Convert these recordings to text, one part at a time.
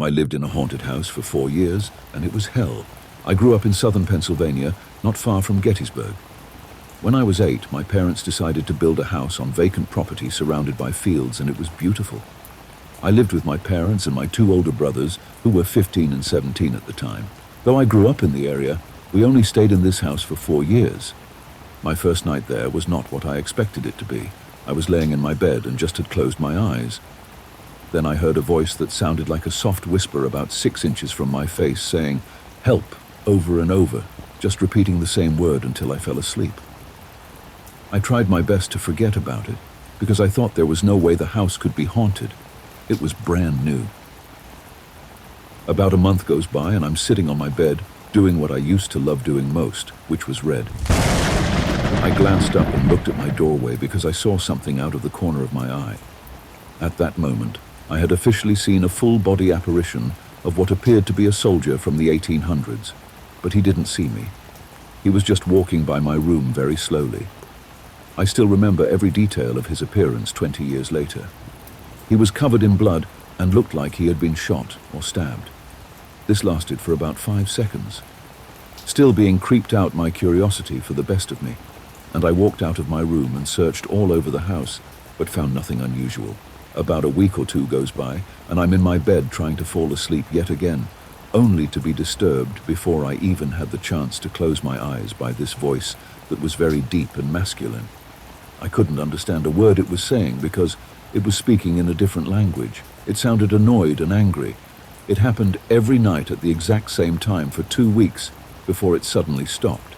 I lived in a haunted house for 4 years, and it was hell. I grew up in southern Pennsylvania, not far from Gettysburg. When I was 8, my parents decided to build a house on vacant property surrounded by fields, and it was beautiful. I lived with my parents and my 2 older brothers, who were 15 and 17 at the time. Though I grew up in the area, we only stayed in this house for 4 years. My first night there was not what I expected it to be. I was laying in my bed and just had closed my eyes. Then I heard a voice that sounded like a soft whisper about 6 inches from my face saying, "Help," over and over, just repeating the same word until I fell asleep. I tried my best to forget about it, because I thought there was no way the house could be haunted. It was brand new. About a month goes by and I'm sitting on my bed, doing what I used to love doing most, which was read. I glanced up and looked at my doorway because I saw something out of the corner of my eye. At that moment, I had officially seen a full-body apparition of what appeared to be a soldier from the 1800s, but he didn't see me. He was just walking by my room very slowly. I still remember every detail of his appearance 20 years later. He was covered in blood and looked like he had been shot or stabbed. This lasted for about 5 seconds. Still being creeped out my curiosity for the best of me, and I walked out of my room and searched all over the house, but found nothing unusual. About a week or 2 goes by, and I'm in my bed trying to fall asleep yet again, only to be disturbed before I even had the chance to close my eyes by this voice that was very deep and masculine. I couldn't understand a word it was saying because it was speaking in a different language. It sounded annoyed and angry. It happened every night at the exact same time for 2 weeks before it suddenly stopped.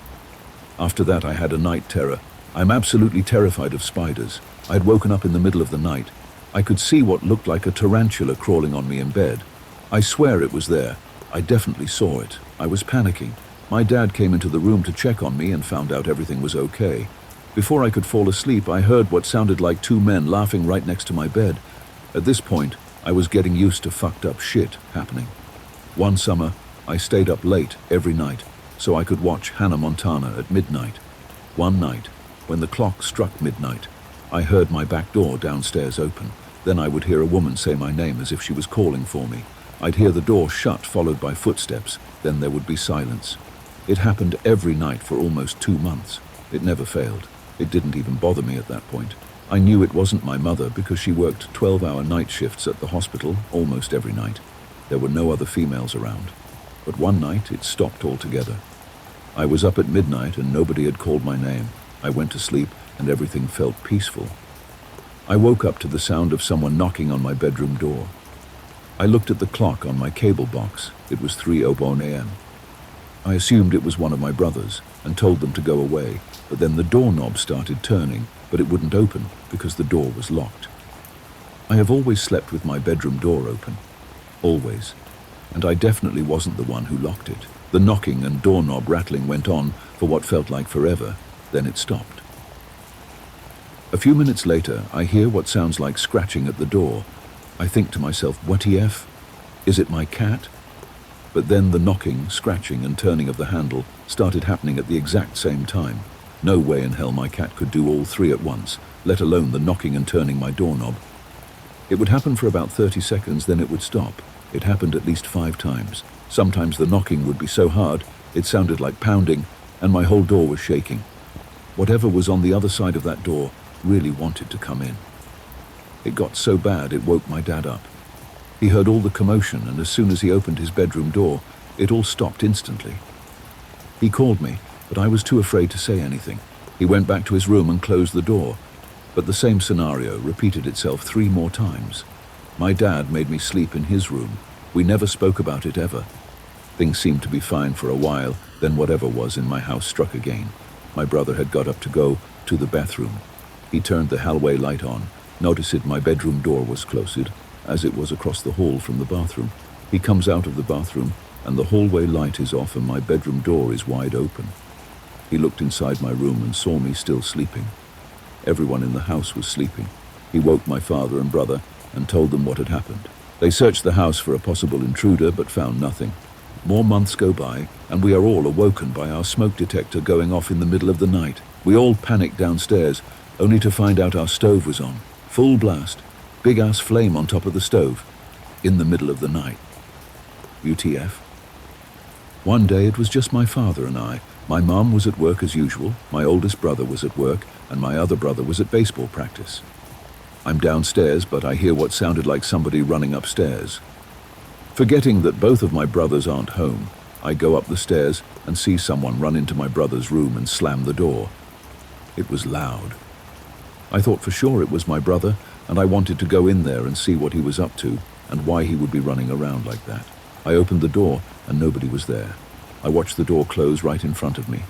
After that, I had a night terror. I'm absolutely terrified of spiders. I had woken up in the middle of the night. I could see what looked like a tarantula crawling on me in bed. I swear it was there. I definitely saw it. I was panicking. My dad came into the room to check on me and found out everything was okay. Before I could fall asleep, I heard what sounded like 2 men laughing right next to my bed. At this point, I was getting used to fucked up shit happening. One summer, I stayed up late every night so I could watch Hannah Montana at midnight. One night, when the clock struck midnight, I heard my back door downstairs open. Then I would hear a woman say my name as if she was calling for me. I'd hear the door shut, followed by footsteps. Then there would be silence. It happened every night for almost 2 months. It never failed. It didn't even bother me at that point. I knew it wasn't my mother because she worked 12-hour night shifts at the hospital almost every night. There were no other females around. But one night, it stopped altogether. I was up at midnight and nobody had called my name. I went to sleep and everything felt peaceful. I woke up to the sound of someone knocking on my bedroom door. I looked at the clock on my cable box. It was 3:01 a.m. I assumed it was one of my brothers and told them to go away, but then the doorknob started turning, but it wouldn't open because the door was locked. I have always slept with my bedroom door open. Always. And I definitely wasn't the one who locked it. The knocking and doorknob rattling went on for what felt like forever, then it stopped. A few minutes later, I hear what sounds like scratching at the door. I think to myself, what TF? Is it my cat? But then the knocking, scratching and turning of the handle started happening at the exact same time. No way in hell my cat could do all 3 at once, let alone the knocking and turning my doorknob. It would happen for about 30 seconds, then it would stop. It happened at least 5 times. Sometimes the knocking would be so hard, it sounded like pounding, and my whole door was shaking. Whatever was on the other side of that door really wanted to come in. It got so bad it woke my dad up. He heard all the commotion, and as soon as he opened his bedroom door, it all stopped instantly. He called me, but I was too afraid to say anything. He went back to his room and closed the door, but the same scenario repeated itself 3 more times. My dad made me sleep in his room. We never spoke about it ever. Things seemed to be fine for a while, then whatever was in my house struck again. My brother had got up to go to the bathroom. He turned the hallway light on, noticed my bedroom door was closed, as it was across the hall from the bathroom. He comes out of the bathroom, and the hallway light is off and my bedroom door is wide open. He looked inside my room and saw me still sleeping. Everyone in the house was sleeping. He woke my father and brother and told them what had happened. They searched the house for a possible intruder but found nothing. More months go by, and we are all awoken by our smoke detector going off in the middle of the night. We all panicked downstairs, only to find out our stove was on. Full blast. Big-ass flame on top of the stove. In the middle of the night. UTF. One day it was just my father and I. My mum was at work as usual, my oldest brother was at work, and my other brother was at baseball practice. I'm downstairs, but I hear what sounded like somebody running upstairs. Forgetting that both of my brothers aren't home, I go up the stairs and see someone run into my brother's room and slam the door. It was loud. I thought for sure it was my brother, and I wanted to go in there and see what he was up to and why he would be running around like that. I opened the door and nobody was there. I watched the door close right in front of me.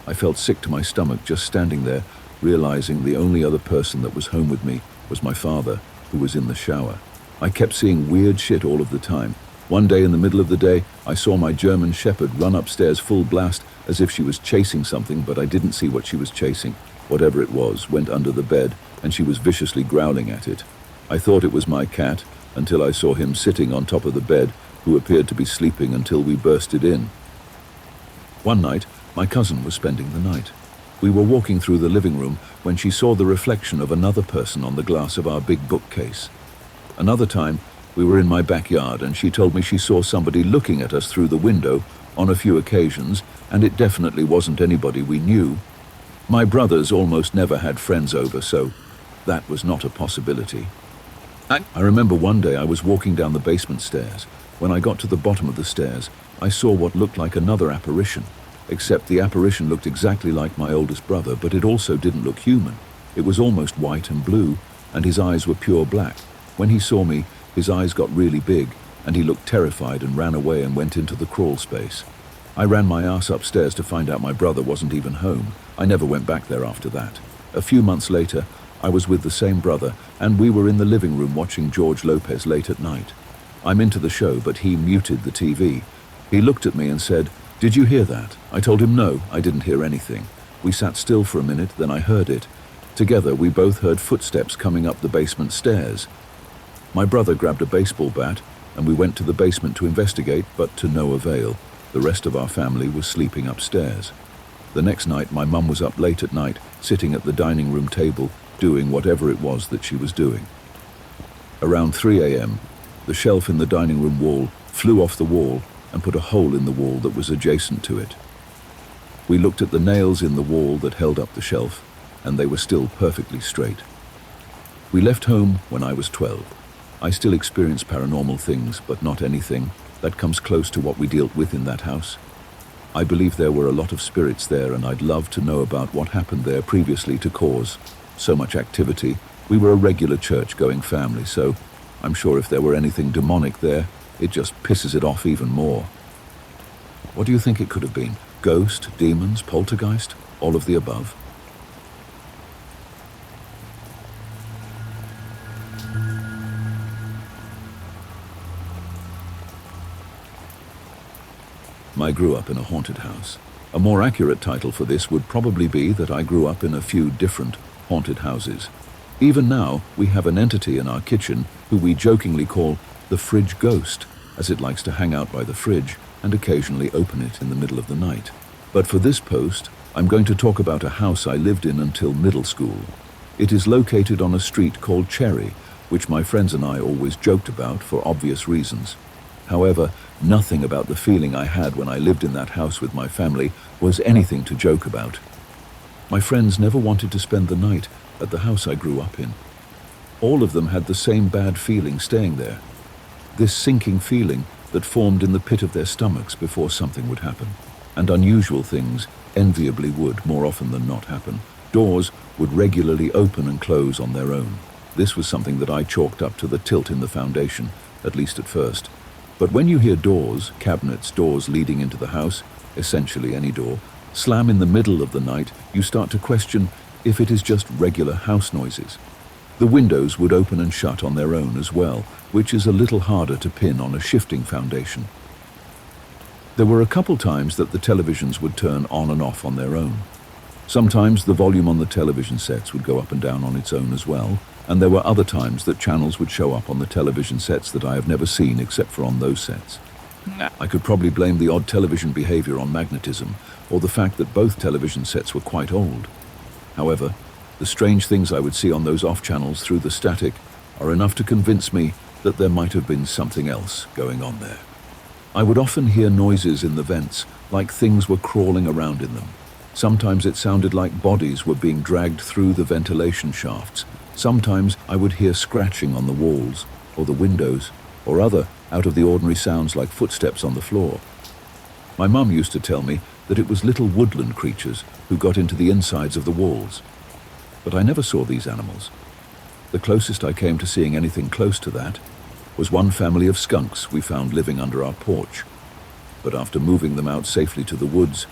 I felt sick to my stomach just standing there, realizing the only other person that was home with me was my father, who was in the shower. I kept seeing weird shit all of the time. One day in the middle of the day, I saw my German Shepherd run upstairs full blast as if she was chasing something, but I didn't see what she was chasing. Whatever it was went under the bed, and she was viciously growling at it. I thought it was my cat until I saw him sitting on top of the bed, who appeared to be sleeping until we bursted in. One night, my cousin was spending the night. We were walking through the living room when she saw the reflection of another person on the glass of our big bookcase. Another time, we were in my backyard and she told me she saw somebody looking at us through the window on a few occasions, and it definitely wasn't anybody we knew. My brothers almost never had friends over, so that was not a possibility. I remember one day I was walking down the basement stairs. When I got to the bottom of the stairs, I saw what looked like another apparition, except the apparition looked exactly like my oldest brother, but it also didn't look human. It was almost white and blue, and his eyes were pure black. When he saw me, his eyes got really big, and he looked terrified and ran away and went into the crawl space. I ran my ass upstairs to find out my brother wasn't even home. I never went back there after that. A few months later, I was with the same brother, and we were in the living room watching George Lopez late at night. I'm into the show, but he muted the TV. He looked at me and said, "Did you hear that?" I told him no, I didn't hear anything. We sat still for a minute, then I heard it. Together, we both heard footsteps coming up the basement stairs. My brother grabbed a baseball bat, and we went to the basement to investigate, but to no avail. The rest of our family was sleeping upstairs. The next night, my mum was up late at night, sitting at the dining room table, doing whatever it was that she was doing. Around 3 a.m., the shelf in the dining room wall flew off the wall and put a hole in the wall that was adjacent to it. We looked at the nails in the wall that held up the shelf, and they were still perfectly straight. We left home when I was 12. I still experience paranormal things, but not anything that comes close to what we dealt with in that house. I believe there were a lot of spirits there, and I'd love to know about what happened there previously to cause so much activity. We were a regular church-going family, so I'm sure if there were anything demonic there, it just pisses it off even more. What do you think it could have been? Ghost, demons, poltergeist, all of the above? I grew up in a haunted house. A more accurate title for this would probably be that I grew up in a few different haunted houses. Even now, we have an entity in our kitchen who we jokingly call the fridge ghost, as it likes to hang out by the fridge and occasionally open it in the middle of the night. But for this post, I'm going to talk about a house I lived in until middle school. It is located on a street called Cherry, which my friends and I always joked about for obvious reasons. However, nothing about the feeling I had when I lived in that house with my family was anything to joke about. My friends never wanted to spend the night at the house I grew up in. All of them had the same bad feeling staying there. This sinking feeling that formed in the pit of their stomachs before something would happen. And unusual things enviably would, more often than not, happen. Doors would regularly open and close on their own. This was something that I chalked up to the tilt in the foundation, at least at first. But when you hear doors, cabinets, doors leading into the house, essentially any door, slam in the middle of the night, you start to question if it is just regular house noises. The windows would open and shut on their own as well, which is a little harder to pin on a shifting foundation. There were a couple times that the televisions would turn on and off on their own. Sometimes the volume on the television sets would go up and down on its own as well, and there were other times that channels would show up on the television sets that I have never seen except for on those sets. I could probably blame the odd television behavior on magnetism, or the fact that both television sets were quite old. However, the strange things I would see on those off channels through the static are enough to convince me that there might have been something else going on there. I would often hear noises in the vents, like things were crawling around in them. Sometimes it sounded like bodies were being dragged through the ventilation shafts. Sometimes I would hear scratching on the walls, or the windows, or other out-of-the-ordinary sounds like footsteps on the floor. My mum used to tell me that it was little woodland creatures who got into the insides of the walls. But I never saw these animals. The closest I came to seeing anything close to that was one family of skunks we found living under our porch. But after moving them out safely to the woods,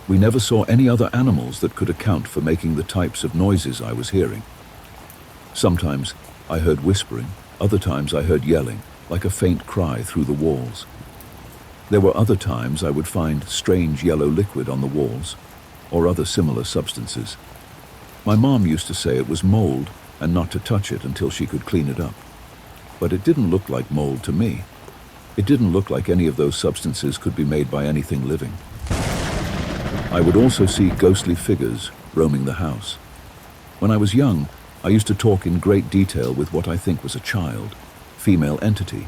we never saw any other animals that could account for making the types of noises I was hearing. Sometimes I heard whispering, other times I heard yelling, like a faint cry through the walls. There were other times I would find strange yellow liquid on the walls, or other similar substances. My mom used to say it was mold and not to touch it until she could clean it up. But it didn't look like mold to me. It didn't look like any of those substances could be made by anything living. I would also see ghostly figures roaming the house. When I was young, I used to talk in great detail with what I think was a child, female entity.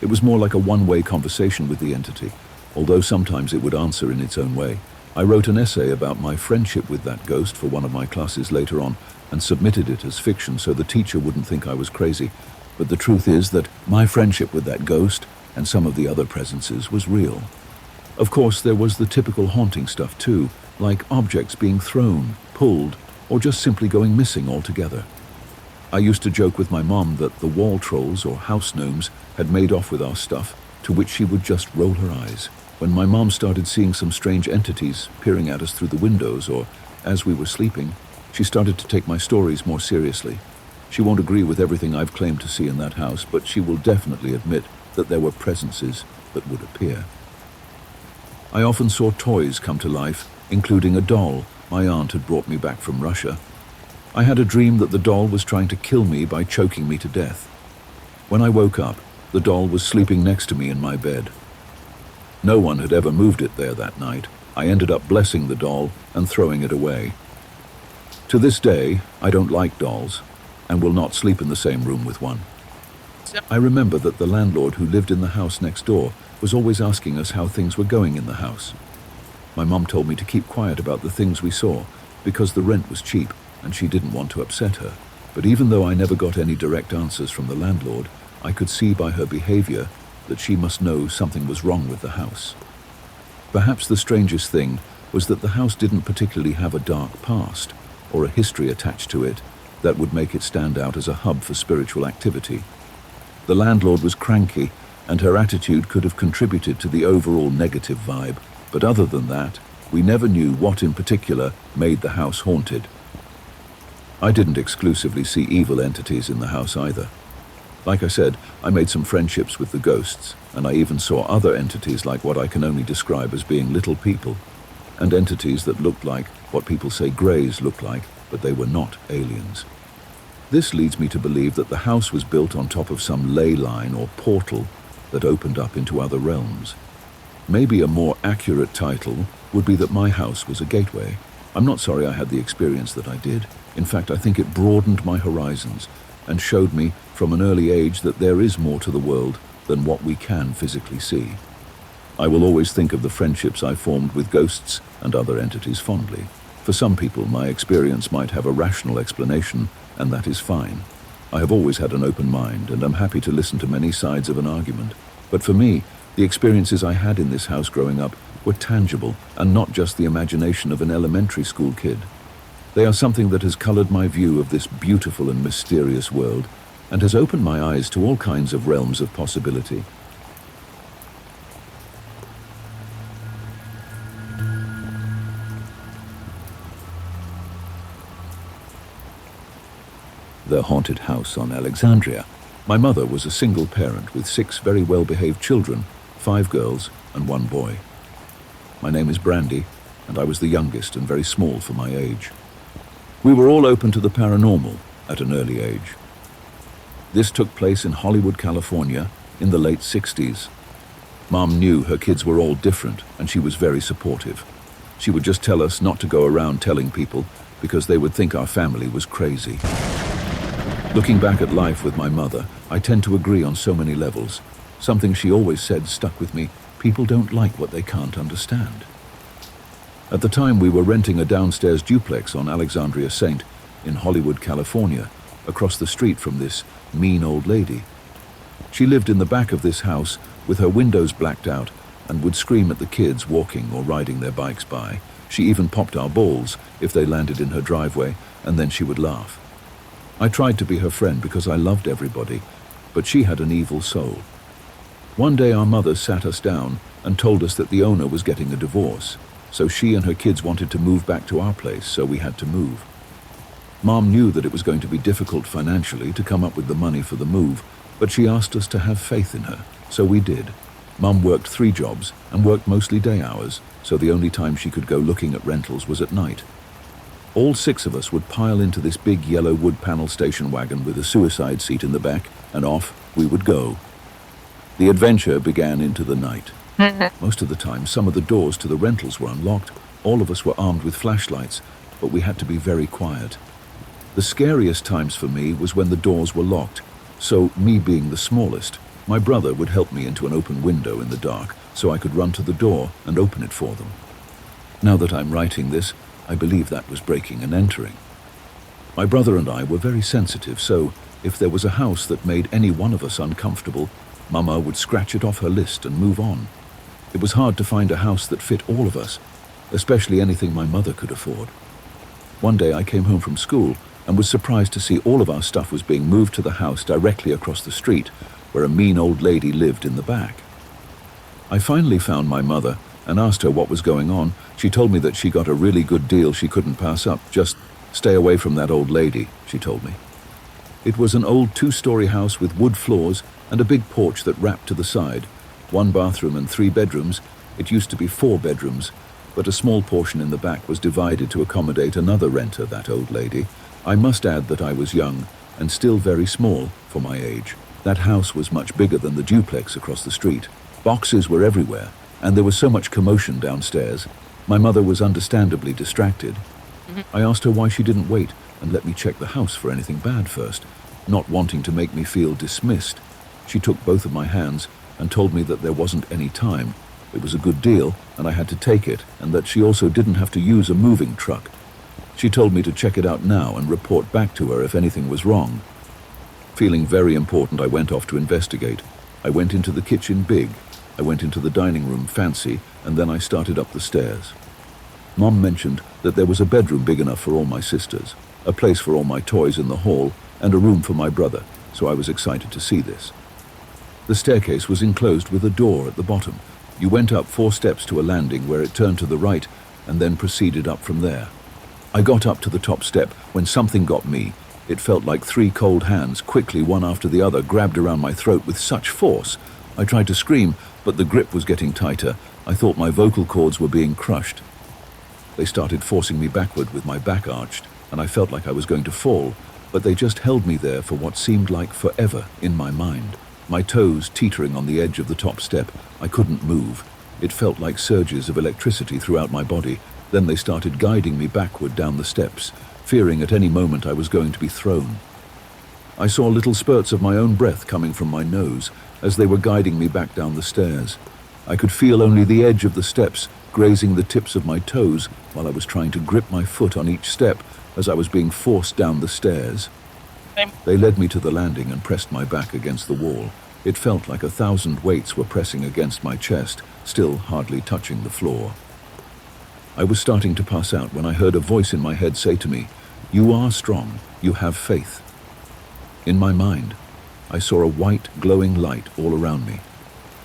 It was more like a one-way conversation with the entity, although sometimes it would answer in its own way. I wrote an essay about my friendship with that ghost for one of my classes later on and submitted it as fiction so the teacher wouldn't think I was crazy. But the truth is that my friendship with that ghost and some of the other presences was real. Of course, there was the typical haunting stuff too, like objects being thrown, pulled, or just simply going missing altogether. I used to joke with my mom that the wall trolls or house gnomes had made off with our stuff, to which she would just roll her eyes. When my mom started seeing some strange entities peering at us through the windows or as we were sleeping, she started to take my stories more seriously. She won't agree with everything I've claimed to see in that house, but she will definitely admit that there were presences that would appear. I often saw toys come to life, including a doll my aunt had brought me back from Russia. I had a dream that the doll was trying to kill me by choking me to death. When I woke up, the doll was sleeping next to me in my bed. No one had ever moved it there that night. I ended up blessing the doll and throwing it away. To this day, I don't like dolls and will not sleep in the same room with one. I remember that the landlord who lived in the house next door was always asking us how things were going in the house. My mum told me to keep quiet about the things we saw because the rent was cheap and she didn't want to upset her. But even though I never got any direct answers from the landlord, I could see by her behavior that she must know something was wrong with the house. Perhaps the strangest thing was that the house didn't particularly have a dark past or a history attached to it that would make it stand out as a hub for spiritual activity. The landlord was cranky, and her attitude could have contributed to the overall negative vibe, but other than that, we never knew what in particular made the house haunted. I didn't exclusively see evil entities in the house either. Like I said, I made some friendships with the ghosts, and I even saw other entities like what I can only describe as being little people, and entities that looked like what people say greys look like, but they were not aliens. This leads me to believe that the house was built on top of some ley line or portal that opened up into other realms. Maybe a more accurate title would be that my house was a gateway. I'm not sorry I had the experience that I did. In fact, I think it broadened my horizons and showed me from an early age that there is more to the world than what we can physically see. I will always think of the friendships I formed with ghosts and other entities fondly. For some people, my experience might have a rational explanation, and that is fine. I have always had an open mind, and I'm happy to listen to many sides of an argument. But for me, the experiences I had in this house growing up were tangible and not just the imagination of an elementary school kid. They are something that has colored my view of this beautiful and mysterious world and has opened my eyes to all kinds of realms of possibility. The haunted house on Alexandria. My mother was a single parent with 6 very well-behaved children, 5 girls and 1 boy. My name is Brandy, and I was the youngest and very small for my age. We were all open to the paranormal at an early age. This took place in Hollywood, California, in the late 60s. Mom knew her kids were all different, and she was very supportive. She would just tell us not to go around telling people because they would think our family was crazy. Looking back at life with my mother, I tend to agree on so many levels. Something she always said stuck with me People don't like what they can't understand. At the time, we were renting a downstairs duplex on Alexandria Saint in Hollywood, California, across the street from this mean old lady. She lived in the back of this house with her windows blacked out and would scream at the kids walking or riding their bikes by. She even popped our balls if they landed in her driveway, and then she would laugh. I tried to be her friend because I loved everybody, but she had an evil soul. One day our mother sat us down and told us that the owner was getting a divorce, so she and her kids wanted to move back to our place, so we had to move. Mom knew that it was going to be difficult financially to come up with the money for the move, but she asked us to have faith in her, so we did. Mom worked 3 jobs and worked mostly day hours, so the only time she could go looking at rentals was at night. All 6 of us would pile into this big yellow wood panel station wagon with a suicide seat in the back, and off we would go. The adventure began into the night. Most of the time, some of the doors to the rentals were unlocked. All of us were armed with flashlights, but we had to be very quiet. The scariest times for me was when the doors were locked, so me being the smallest, my brother would help me into an open window in the dark so I could run to the door and open it for them. Now that I'm writing this, I believe that was breaking and entering. My brother and I were very sensitive, so if there was a house that made any one of us uncomfortable, Mama would scratch it off her list and move on. It was hard to find a house that fit all of us, especially anything my mother could afford. One day I came home from school and was surprised to see all of our stuff was being moved to the house directly across the street, where a mean old lady lived in the back. I finally found my mother and asked her what was going on. She told me that she got a really good deal she couldn't pass up. Just stay away from that old lady, she told me. It was an old 2-story house with wood floors and a big porch that wrapped to the side. 1 bathroom and 3 bedrooms. It used to be 4 bedrooms, but a small portion in the back was divided to accommodate another renter, that old lady. I must add that I was young and still very small for my age. That house was much bigger than the duplex across the street. Boxes were everywhere, and there was so much commotion downstairs. My mother was understandably distracted. I asked her why she didn't wait and let me check the house for anything bad first, not wanting to make me feel dismissed. She took both of my hands and told me that there wasn't any time. It was a good deal, and I had to take it, and that she also didn't have to use a moving truck. She told me to check it out now and report back to her if anything was wrong. Feeling very important, I went off to investigate. I went into the kitchen big, I went into the dining room fancy, and then I started up the stairs. Mom mentioned that there was a bedroom big enough for all my sisters, a place for all my toys in the hall, and a room for my brother, so I was excited to see this. The staircase was enclosed with a door at the bottom. You went up 4 steps to a landing where it turned to the right, and then proceeded up from there. I got up to the top step when something got me. It felt like 3 cold hands, quickly one after the other, grabbed around my throat with such force. I tried to scream, but the grip was getting tighter. I thought my vocal cords were being crushed. They started forcing me backward with my back arched, and I felt like I was going to fall, but they just held me there for what seemed like forever in my mind. My toes teetering on the edge of the top step. I couldn't move. It felt like surges of electricity throughout my body. Then they started guiding me backward down the steps, fearing at any moment I was going to be thrown. I saw little spurts of my own breath coming from my nose as they were guiding me back down the stairs. I could feel only the edge of the steps grazing the tips of my toes while I was trying to grip my foot on each step as I was being forced down the stairs. They led me to the landing and pressed my back against the wall. It felt like 1,000 weights were pressing against my chest, still hardly touching the floor. I was starting to pass out when I heard a voice in my head say to me, "You are strong, you have faith." In my mind, I saw a white, glowing light all around me,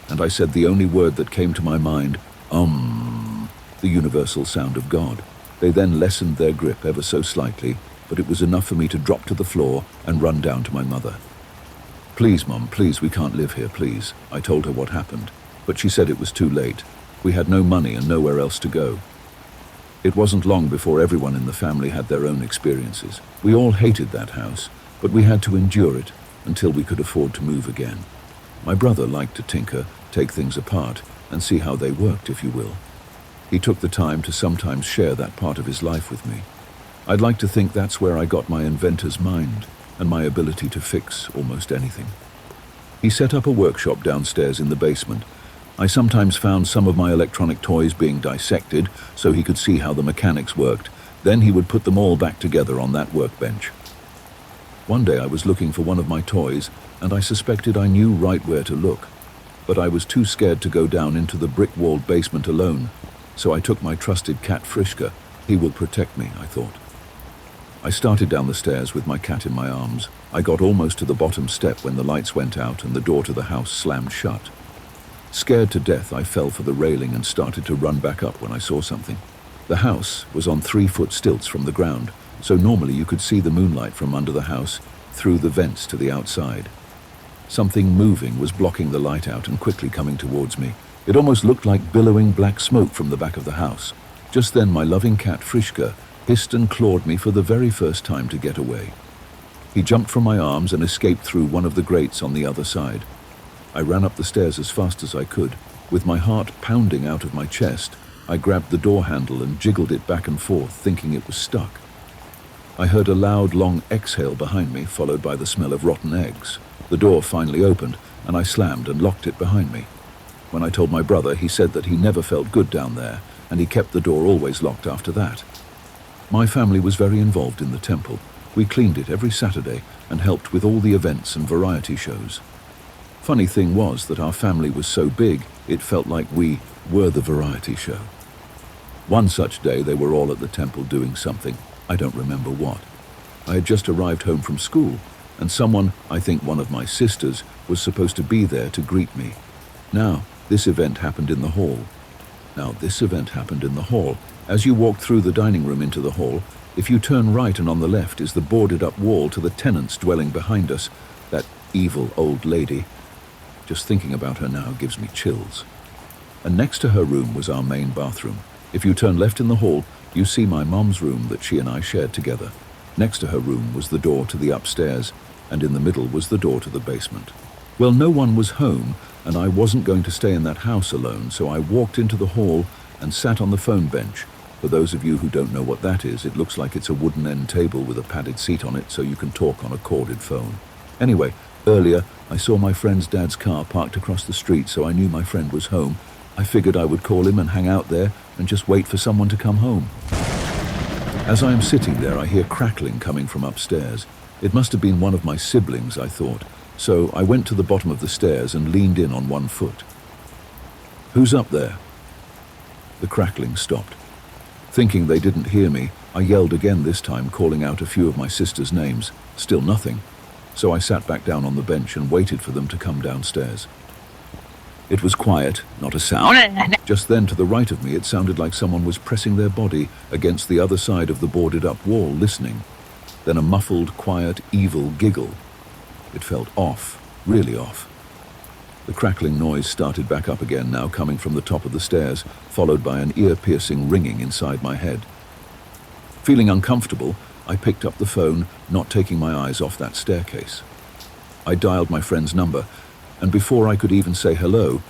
and I said the only word that came to my mind, the universal sound of God. They then lessened their grip ever so slightly, but it was enough for me to drop to the floor and run down to my mother. "Please, Mom, please, we can't live here, please." I told her what happened, but she said it was too late. We had no money and nowhere else to go. It wasn't long before everyone in the family had their own experiences. We all hated that house, but we had to endure it until we could afford to move again. My brother liked to tinker, take things apart, and see how they worked, if you will. He took the time to sometimes share that part of his life with me. I'd like to think that's where I got my inventor's mind and my ability to fix almost anything. He set up a workshop downstairs in the basement, I sometimes found some of my electronic toys being dissected so he could see how the mechanics worked. Then he would put them all back together on that workbench. One day I was looking for one of my toys, and I suspected I knew right where to look. But I was too scared to go down into the brick-walled basement alone, so I took my trusted cat Frischka. He will protect me, I thought. I started down the stairs with my cat in my arms. I got almost to the bottom step when the lights went out and the door to the house slammed shut. Scared to death, I fell for the railing and started to run back up when I saw something. The house was on 3-foot stilts from the ground, so normally you could see the moonlight from under the house through the vents to the outside. Something moving was blocking the light out and quickly coming towards me. It almost looked like billowing black smoke from the back of the house. Just then my loving cat Frischka hissed and clawed me for the very first time to get away. He jumped from my arms and escaped through one of the grates on the other side. I ran up the stairs as fast as I could. With my heart pounding out of my chest, I grabbed the door handle and jiggled it back and forth, thinking it was stuck. I heard a loud, long exhale behind me, followed by the smell of rotten eggs. The door finally opened, and I slammed and locked it behind me. When I told my brother, he said that he never felt good down there, and he kept the door always locked after that. My family was very involved in the temple. We cleaned it every Saturday and helped with all the events and variety shows. Funny thing was that our family was so big, it felt like we were the variety show. One such day, they were all at the temple doing something. I don't remember what. I had just arrived home from school, and someone, I think one of my sisters, was supposed to be there to greet me. Now, this event happened in the hall. As you walk through the dining room into the hall, if you turn right and on the left is the boarded-up wall to the tenant's dwelling behind us, that evil old lady. Just thinking about her now gives me chills. And next to her room was our main bathroom. If you turn left in the hall, you see my mom's room that she and I shared together. Next to her room was the door to the upstairs, and in the middle was the door to the basement. Well, no one was home, and I wasn't going to stay in that house alone, so I walked into the hall and sat on the phone bench. For those of you who don't know what that is, it looks like it's a wooden end table with a padded seat on it so you can talk on a corded phone. Anyway, earlier I saw my friend's dad's car parked across the street, so I knew my friend was home. I figured I would call him and hang out there and just wait for someone to come home. As I am sitting there, I hear crackling coming from upstairs. It must have been one of my siblings, I thought, so I went to the bottom of the stairs and leaned in on one foot. "Who's up there?" The crackling stopped. Thinking they didn't hear me, I yelled again, this time calling out a few of my sister's names. Still nothing. So I sat back down on the bench and waited for them to come downstairs. It was quiet, not a sound. Just then, to the right of me, it sounded like someone was pressing their body against the other side of the boarded-up wall, listening. Then a muffled, quiet, evil giggle. It felt off, really off. The crackling noise started back up again, now coming from the top of the stairs, followed by an ear-piercing ringing inside my head. Feeling uncomfortable, I picked up the phone, not taking my eyes off that staircase. I dialed my friend's number, and before I could even say hello,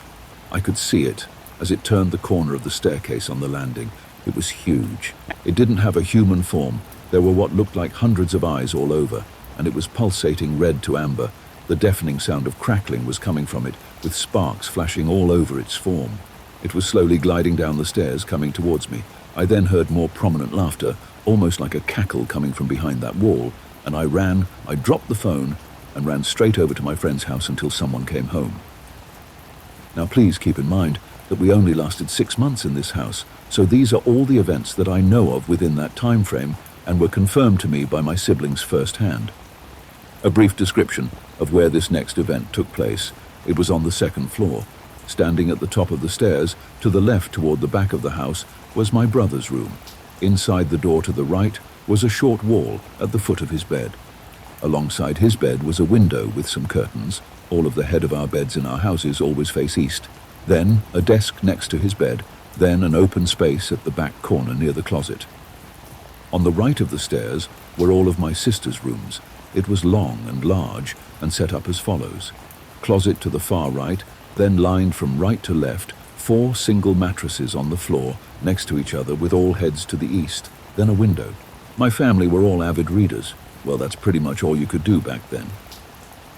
I could see it as it turned the corner of the staircase on the landing. It was huge. It didn't have a human form. There were what looked like hundreds of eyes all over, and it was pulsating red to amber. The deafening sound of crackling was coming from it, with sparks flashing all over its form. It was slowly gliding down the stairs, coming towards me. I then heard more prominent laughter, almost like a cackle coming from behind that wall, and I dropped the phone, and ran straight over to my friend's house until someone came home. Now please keep in mind that we only lasted 6 months in this house, so these are all the events that I know of within that time frame and were confirmed to me by my siblings firsthand. A brief description of where this next event took place. It was on the 2nd floor. Standing at the top of the stairs, to the left toward the back of the house, was my brother's room. Inside the door to the right was a short wall at the foot of his bed. Alongside his bed was a window with some curtains. All of the head of our beds in our houses always face east. Then a desk next to his bed, then an open space at the back corner near the closet. On the right of the stairs were all of my sister's rooms. It was long and large and set up as follows. Closet to the far right, then lined from right to left, 4 single mattresses on the floor next to each other with all heads to the east, then a window. My family were all avid readers. Well, that's pretty much all you could do back then.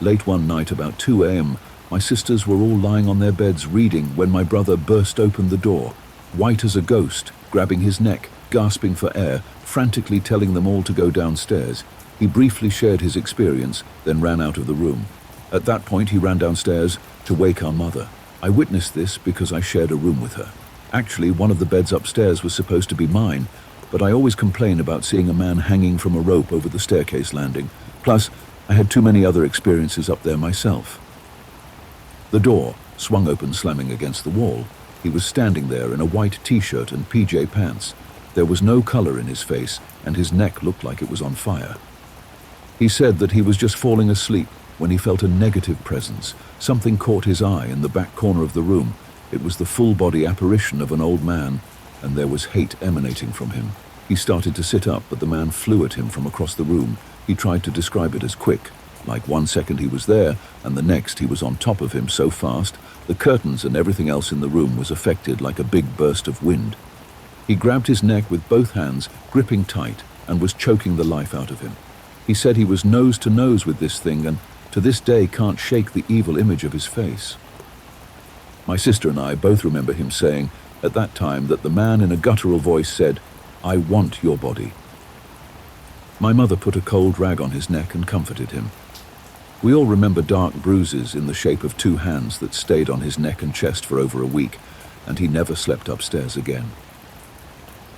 Late one night, about 2 a.m., My sisters were all lying on their beds reading when my brother burst open the door, white as a ghost, grabbing his neck, gasping for air, frantically telling them all to go downstairs. He briefly shared his experience, then ran out of the room. At that point, he ran downstairs to wake our mother. I witnessed this because I shared a room with her. Actually, one of the beds upstairs was supposed to be mine, but I always complain about seeing a man hanging from a rope over the staircase landing. Plus, I had too many other experiences up there myself. The door swung open, slamming against the wall. He was standing there in a white t-shirt and PJ pants. There was no color in his face, and his neck looked like it was on fire. He said that he was just falling asleep when he felt a negative presence. Something caught his eye in the back corner of the room. It was the full-body apparition of an old man, and there was hate emanating from him. He started to sit up, but the man flew at him from across the room. He tried to describe it as quick. Like 1 second he was there, and the next he was on top of him so fast, the curtains and everything else in the room was affected like a big burst of wind. He grabbed his neck with both hands, gripping tight, and was choking the life out of him. He said he was nose to nose with this thing, and to this day can't shake the evil image of his face. My sister and I both remember him saying at that time that the man in a guttural voice said, "I want your body." My mother put a cold rag on his neck and comforted him. We all remember dark bruises in the shape of 2 hands that stayed on his neck and chest for over a week, and he never slept upstairs again.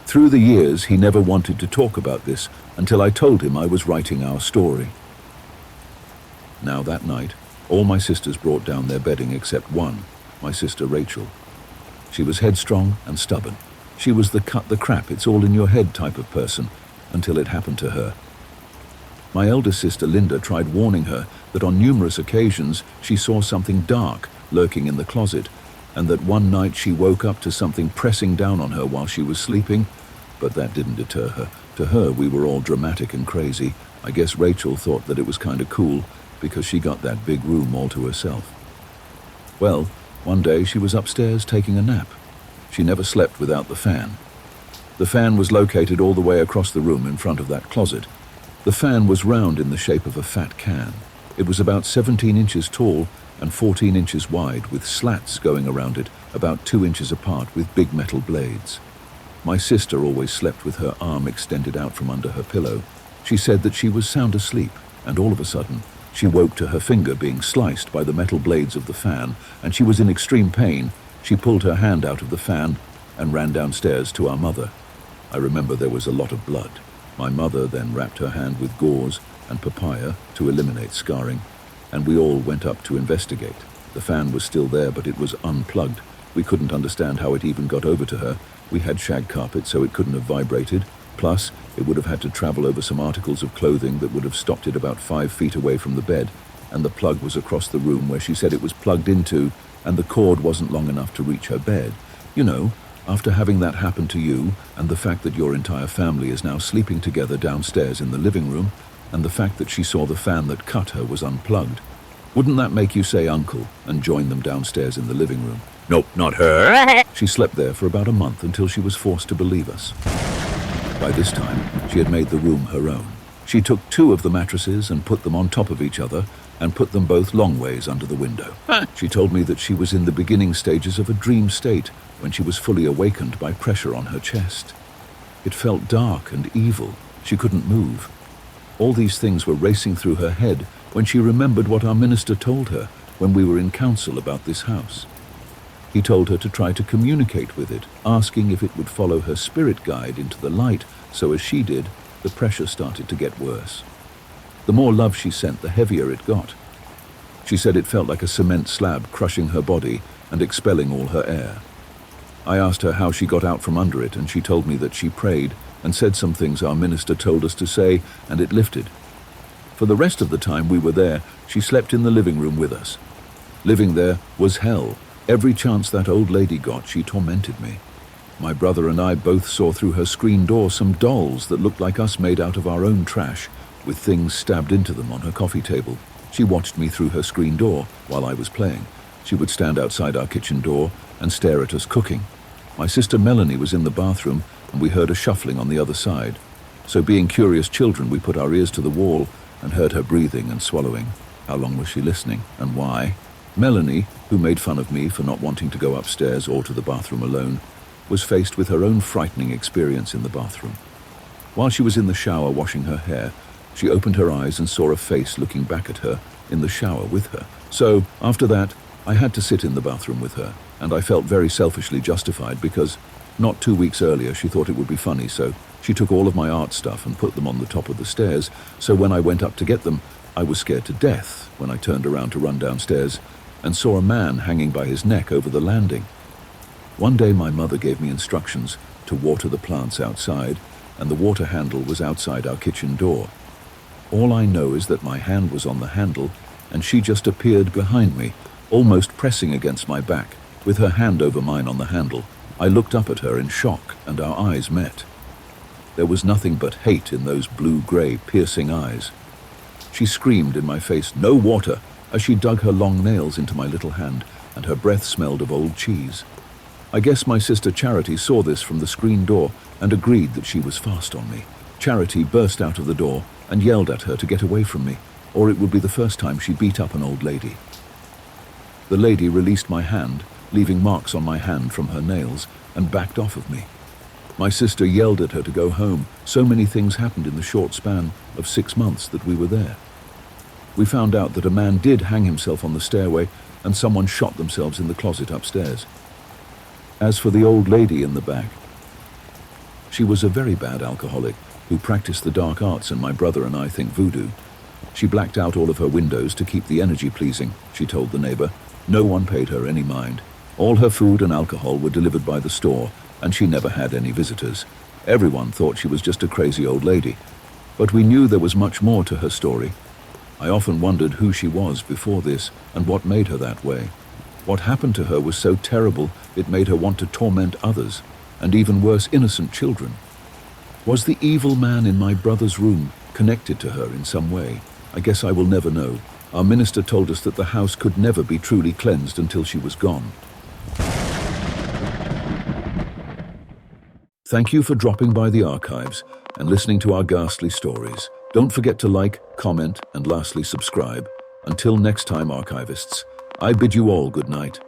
Through the years, he never wanted to talk about this until I told him I was writing our story. Now that night, all my sisters brought down their bedding except one, my sister Rachel. She was headstrong and stubborn. She was the cut the crap, it's all in your head type of person, until it happened to her. My eldest sister Linda tried warning her that on numerous occasions she saw something dark lurking in the closet, and that one night she woke up to something pressing down on her while she was sleeping, but that didn't deter her. To her, we were all dramatic and crazy. I guess Rachel thought that it was kind of cool because she got that big room all to herself. Well, one day she was upstairs taking a nap. She never slept without the fan. The fan was located all the way across the room in front of that closet. The fan was round in the shape of a fat can. It was about 17 inches tall and 14 inches wide, with slats going around it about 2 inches apart with big metal blades. My sister always slept with her arm extended out from under her pillow. She said that she was sound asleep, and all of a sudden, she woke to her finger being sliced by the metal blades of the fan, and she was in extreme pain. She pulled her hand out of the fan and ran downstairs to our mother. I remember there was a lot of blood. My mother then wrapped her hand with gauze and papaya to eliminate scarring, and we all went up to investigate. The fan was still there, but it was unplugged. We couldn't understand how it even got over to her. We had shag carpet, so it couldn't have vibrated. Plus, it would have had to travel over some articles of clothing that would have stopped it about 5 feet away from the bed, and the plug was across the room where she said it was plugged into, and the cord wasn't long enough to reach her bed. You know, after having that happen to you, and the fact that your entire family is now sleeping together downstairs in the living room, and the fact that she saw the fan that cut her was unplugged, wouldn't that make you say uncle and join them downstairs in the living room? Nope, not her. She slept there for about a month until she was forced to believe us. By this time, she had made the room her own. She took 2 of the mattresses and put them on top of each other and put them both long ways under the window. She told me that she was in the beginning stages of a dream state when she was fully awakened by pressure on her chest. It felt dark and evil. She couldn't move. All these things were racing through her head when she remembered what our minister told her when we were in council about this house. He told her to try to communicate with it, asking if it would follow her spirit guide into the light, so as she did, the pressure started to get worse. The more love she sent, the heavier it got. She said it felt like a cement slab crushing her body and expelling all her air. I asked her how she got out from under it, and she told me that she prayed and said some things our minister told us to say, and it lifted. For the rest of the time we were there, she slept in the living room with us. Living there was hell. Every chance that old lady got, she tormented me. My brother and I both saw through her screen door some dolls that looked like us made out of our own trash, with things stabbed into them on her coffee table. She watched me through her screen door while I was playing. She would stand outside our kitchen door and stare at us cooking. My sister Melanie was in the bathroom, and we heard a shuffling on the other side. So being curious children, we put our ears to the wall and heard her breathing and swallowing. How long was she listening, and why? Melanie, who made fun of me for not wanting to go upstairs or to the bathroom alone, was faced with her own frightening experience in the bathroom. While she was in the shower washing her hair, she opened her eyes and saw a face looking back at her in the shower with her. So, after that, I had to sit in the bathroom with her, and I felt very selfishly justified because not 2 weeks earlier she thought it would be funny, so she took all of my art stuff and put them on the top of the stairs, so when I went up to get them, I was scared to death when I turned around to run downstairs and saw a man hanging by his neck over the landing. One day my mother gave me instructions to water the plants outside, and the water handle was outside our kitchen door. All I know is that my hand was on the handle, and she just appeared behind me, almost pressing against my back, with her hand over mine on the handle. I looked up at her in shock, and our eyes met. There was nothing but hate in those blue-gray, piercing eyes. She screamed in my face, "No water," as she dug her long nails into my little hand, and her breath smelled of old cheese. I guess my sister Charity saw this from the screen door and agreed that she was fast on me. Charity burst out of the door and yelled at her to get away from me, or it would be the first time she beat up an old lady. The lady released my hand, leaving marks on my hand from her nails, and backed off of me. My sister yelled at her to go home. So many things happened in the short span of 6 months that we were there. We found out that a man did hang himself on the stairway and someone shot themselves in the closet upstairs. As for the old lady in the back, she was a very bad alcoholic who practiced the dark arts, and my brother and I think voodoo. She blacked out all of her windows to keep the energy pleasing, she told the neighbor. No one paid her any mind. All her food and alcohol were delivered by the store, and she never had any visitors. Everyone thought she was just a crazy old lady. But we knew there was much more to her story. I often wondered who she was before this and what made her that way. What happened to her was so terrible it made her want to torment others, and even worse, innocent children. Was the evil man in my brother's room connected to her in some way? I guess I will never know. Our minister told us that the house could never be truly cleansed until she was gone. Thank you for dropping by the archives and listening to our ghastly stories. Don't forget to like, comment, and lastly subscribe. Until next time, archivists, I bid you all good night.